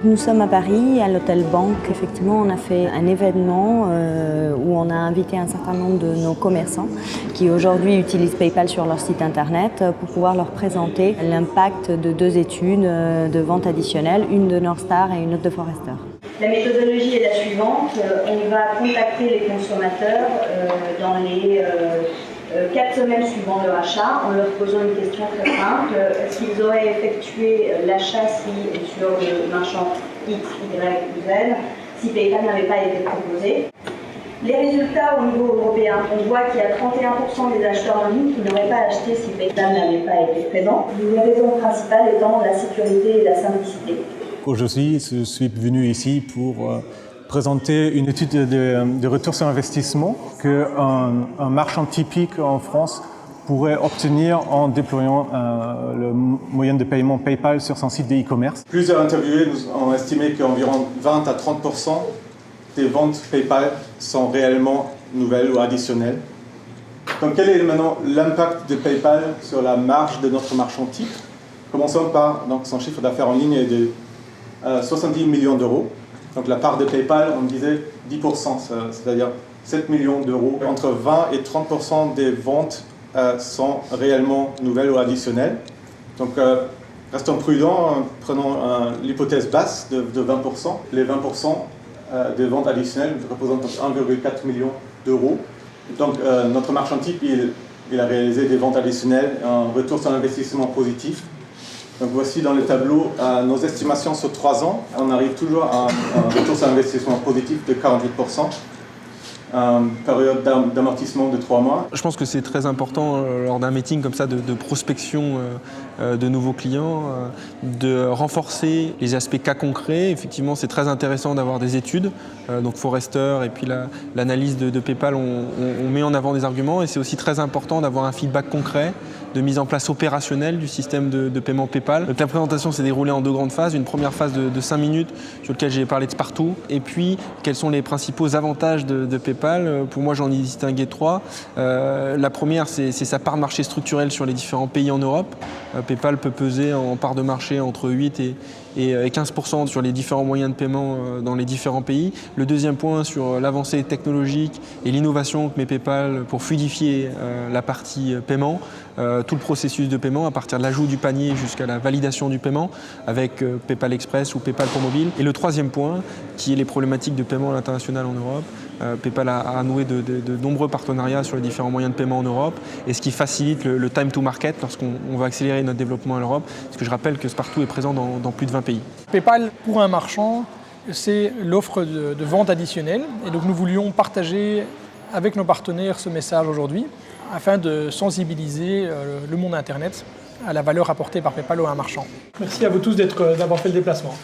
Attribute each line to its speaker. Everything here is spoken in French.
Speaker 1: Nous sommes à Paris, à l'Hôtel Banque. Effectivement, on a fait un événement où on a invité un certain nombre de nos commerçants qui aujourd'hui utilisent PayPal sur leur site internet pour pouvoir leur présenter l'impact de deux études de vente additionnelle, une de Northstar et une autre de Forrester. La méthodologie est la suivante. On va contacter les consommateurs dans les 4 semaines suivant leur achat en leur posant une question très simple. Est-ce qu'ils auraient effectué l'achat si sur le marchand X, Y ou Z, si PayPal n'avait pas été proposé? Les résultats au niveau européen, on voit qu'il y a 31% des acheteurs en ligne qui n'auraient pas acheté si PayPal n'avait pas été présent. Les raisons principales étant la sécurité et la simplicité.
Speaker 2: Aujourd'hui, je suis venu ici pour présenter une étude de retour sur investissement qu'un marchand typique en France pourrait obtenir en déployant le moyen de paiement PayPal sur son site de e-commerce. Plusieurs interviewés ont estimé qu'environ 20 à 30% des ventes PayPal sont réellement nouvelles ou additionnelles. Donc quel est maintenant l'impact de PayPal sur la marge de notre marchand type? Commençons par son chiffre d'affaires en ligne est de 70 millions d'euros. Donc la part de PayPal, on disait 10%, c'est-à-dire 7 millions d'euros. Entre 20 et 30% des ventes sont réellement nouvelles ou additionnelles. Donc restons prudents, prenons l'hypothèse basse de 20%. Les 20% des ventes additionnelles représentent 1,4 million d'euros. Donc notre marchand type, il a réalisé des ventes additionnelles, un retour sur investissement positif. Donc voici dans le tableau nos estimations sur 3 ans. On arrive toujours à un retour sur investissement positif de 48%. Période d'amortissement de 3 mois.
Speaker 3: Je pense que c'est très important lors d'un meeting comme ça de prospection de nouveaux clients, de renforcer les aspects cas concrets. Effectivement, c'est très intéressant d'avoir des études. Donc Forrester et puis l'analyse de PayPal, on met en avant des arguments et c'est aussi très important d'avoir un feedback concret, de mise en place opérationnelle du système de paiement PayPal. Donc la présentation s'est déroulée en 2 grandes phases. Une première phase de 5 minutes sur laquelle j'ai parlé de Spartoo et puis quels sont les principaux avantages de PayPal. Pour moi, j'en ai distingué 3. La première, c'est sa part de marché structurelle sur les différents pays en Europe. PayPal peut peser en part de marché entre 8 et 15% sur les différents moyens de paiement dans les différents pays. Le deuxième point sur l'avancée technologique et l'innovation que met PayPal pour fluidifier la partie paiement, tout le processus de paiement à partir de l'ajout du panier jusqu'à la validation du paiement avec PayPal Express ou PayPal pour mobile. Et le troisième point qui est les problématiques de paiement à l'international en Europe. PayPal a noué de nombreux partenariats sur les différents moyens de paiement en Europe et ce qui facilite le time to market lorsqu'on va accélérer notre développement en Europe. Parce que je rappelle que Spartoo est présent dans plus de 20 pays.
Speaker 4: PayPal, pour un marchand, c'est l'offre de vente additionnelle. Et donc nous voulions partager avec nos partenaires ce message aujourd'hui afin de sensibiliser le monde Internet à la valeur apportée par PayPal à un marchand. Merci à vous tous d'avoir fait le déplacement.